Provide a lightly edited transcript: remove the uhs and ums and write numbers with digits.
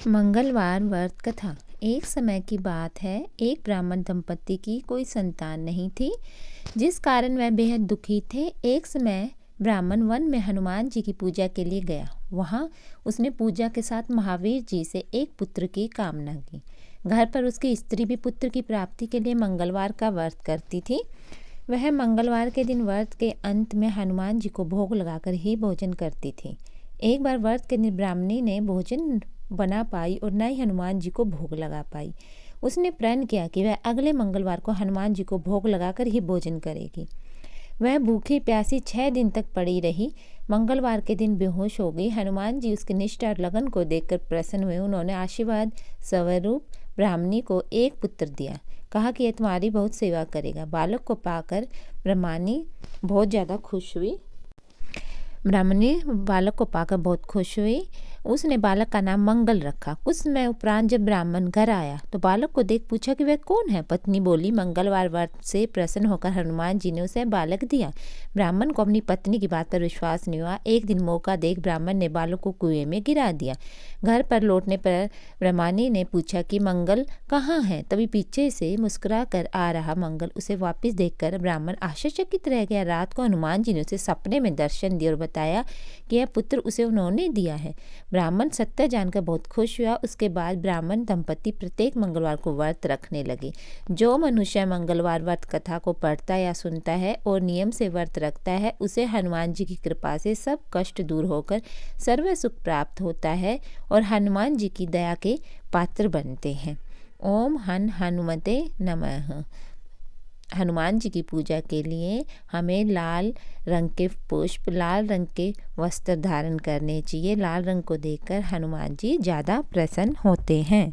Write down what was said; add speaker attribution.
Speaker 1: मंगलवार व्रत कथा। एक समय की बात है, एक ब्राह्मण दंपति की कोई संतान नहीं थी, जिस कारण वह बेहद दुखी थे। एक समय ब्राह्मण वन में हनुमान जी की पूजा के लिए गया। वहाँ उसने पूजा के साथ महावीर जी से एक पुत्र की कामना की। घर पर उसकी स्त्री भी पुत्र की प्राप्ति के लिए मंगलवार का व्रत करती थी। वह मंगलवार के दिन व्रत के अंत में हनुमान जी को भोग लगाकर ही भोजन करती थी। एक बार व्रत के दिन ब्राह्मणी ने भोजन बना पाई और न ही हनुमान जी को भोग लगा पाई। उसने प्रण किया कि वह अगले मंगलवार को हनुमान जी को भोग लगाकर ही भोजन करेगी। वह भूखी प्यासी 6 दिन तक पड़ी रही। मंगलवार के दिन बेहोश हो गई। हनुमान जी उसकी निष्ठा और लगन को देखकर प्रसन्न हुए। उन्होंने आशीर्वाद स्वरूप ब्राह्मणी को एक पुत्र दिया। कहा कि यह तुम्हारी बहुत सेवा करेगा। बालक को पाकर ब्राह्मणी बहुत ज़्यादा खुश हुई। ब्राह्मणी बालक को पाकर बहुत खुश हुई। उसने बालक का नाम मंगल रखा। कुछ समय उपरांत जब ब्राह्मण घर आया तो बालक को देख पूछा कि वह कौन है। पत्नी बोली, मंगलवार व्रत से प्रसन्न होकर हनुमान जी ने उसे बालक दिया। ब्राह्मण को अपनी पत्नी की बात पर विश्वास नहीं हुआ। एक दिन मौका देख ब्राह्मण ने बालक को कुएं में गिरा दिया। घर पर लौटने पर ब्राह्मणी ने पूछा कि मंगल कहाँ है। तभी पीछे से मुस्कुरा कर आ रहा मंगल उसे वापस देखकर ब्राह्मण आश्चर्यचकित रह गया। रात को हनुमान जी ने उसे सपने में दर्शन दिए और बताया कि यह पुत्र उसे उन्होंने दिया है। ब्राह्मण सत्य जानकर बहुत खुश हुआ। उसके बाद ब्राह्मण दंपति प्रत्येक मंगलवार को व्रत रखने लगे। जो मनुष्य मंगलवार व्रत कथा को पढ़ता या सुनता है और नियम से व्रत रखता है, उसे हनुमान जी की कृपा से सब कष्ट दूर होकर सर्व सुख प्राप्त होता है और हनुमान जी की दया के पात्र बनते हैं। ओम हनुमते नमः। हनुमान जी की पूजा के लिए हमें लाल रंग के पुष्प, लाल रंग के वस्त्र धारण करने चाहिए। लाल रंग को देखकर हनुमान जी ज़्यादा प्रसन्न होते हैं।